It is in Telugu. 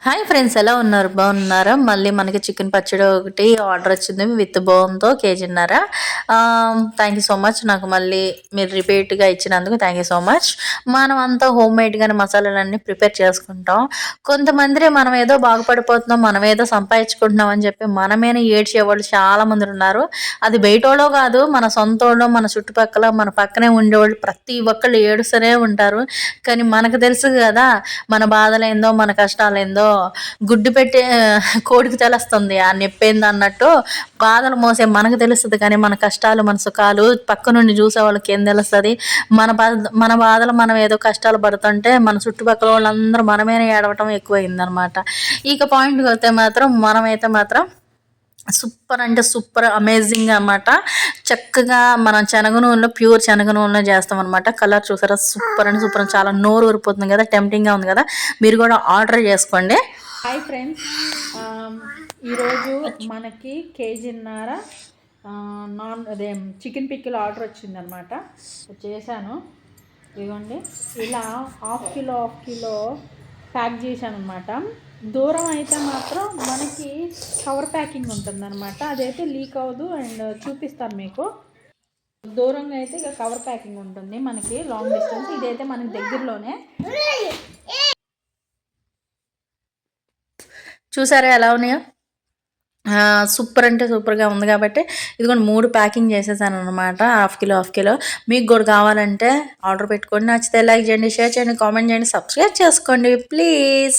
హాయ్ ఫ్రెండ్స్, ఎలా ఉన్నారు? బాగున్నారా? మళ్ళీ మనకి చికెన్ పచ్చడి ఒకటి ఆర్డర్ వచ్చింది విత్ బోన్తో కేజీన్నర. Thank you so much. నాకు మళ్ళీ మీరు రిపీట్గా ఇచ్చినందుకు థ్యాంక్ యూ సో మచ్. మనం అంతా హోమ్ మేడ్గానే మసాలాలన్నీ ప్రిపేర్ చేసుకుంటాం. కొంతమంది మనం ఏదో బాగుపడిపోతున్నాం, మనం ఏదో సంపాదించుకుంటున్నాం అని చెప్పి మనమేనే ఏడ్చేవాళ్ళు చాలామంది ఉన్నారు. అది బయటోళ్ళో కాదు, మన సొంతోళ్ళో, మన చుట్టుపక్కల మన పక్కనే ఉండేవాళ్ళు ప్రతి ఒక్కళ్ళు ఏడుస్తూనే ఉంటారు. కానీ మనకు తెలుసు కదా మన బాధలేందో, మన కష్టాలేందో. గుడ్డు పెట్టే కోడికి తెలుస్తుంది ఆ నొప్పేంది అన్నట్టు. బాధలు మోసే మనకు తెలుస్తుంది, కానీ మన కష్టాలు మన సుఖాలు పక్క నుండి చూసే వాళ్ళకి ఏం తెలుస్తుంది? మన బాధలు మనం ఏదో కష్టాలు పడుతుంటే మన చుట్టుపక్కల వాళ్ళందరూ మనమేనే ఏడవటం ఎక్కువైందనమాట. ఇక పాయింట్కి వస్తే మాత్రం మనమైతే మాత్రం సూపర్ అంటే సూపర్ అమేజింగ్ అనమాట. చక్కగా మనం శనగ నూనెలో, ప్యూర్ శనగ నూనెలో చేస్తాం అనమాట. కలర్ చూసారా? సూపర్ అంటే సూపర్, చాలా నోరు ఊరిపోతుంది కదా, టెంప్టింగ్గా ఉంది కదా. మీరు కూడా ఆర్డర్ చేసుకోండి. హాయ్ ఫ్రెండ్స్, ఈరోజు మనకి కేజీన్నర అదే చికెన్ పిక్కిల్ ఆర్డర్ వచ్చిందనమాట. చేశాను. ఇదిగోండి, ఇలా హాఫ్ కిలో ప్యాక్ చేశాను అనమాట. దూరం అయితే మాత్రం మనకి కవర్ ప్యాకింగ్ ఉంటుందన్నమాట. అదైతే లీక్ అవ్వదు. అండ్ చూపిస్తాను మీకు. దూరంగా అయితే ఇక కవర్ ప్యాకింగ్ ఉంటుంది మనకి, లాంగ్ డిస్టెన్స్. ఇదైతే మనకి దగ్గరలోనే. చూసారా ఎలా ఉన్నాయో? సూపర్ అంటే సూపర్గా ఉంది కాబట్టి ఇదిగోండి 3 ప్యాకింగ్ చేసేసాను అనమాట. Half kilo. మీకు కూడా కావాలంటే ఆర్డర్ పెట్టుకోండి. నచ్చితే లైక్ చేయండి, షేర్ చేయండి, కామెంట్ చేయండి, సబ్స్క్రైబ్ చేసుకోండి ప్లీజ్.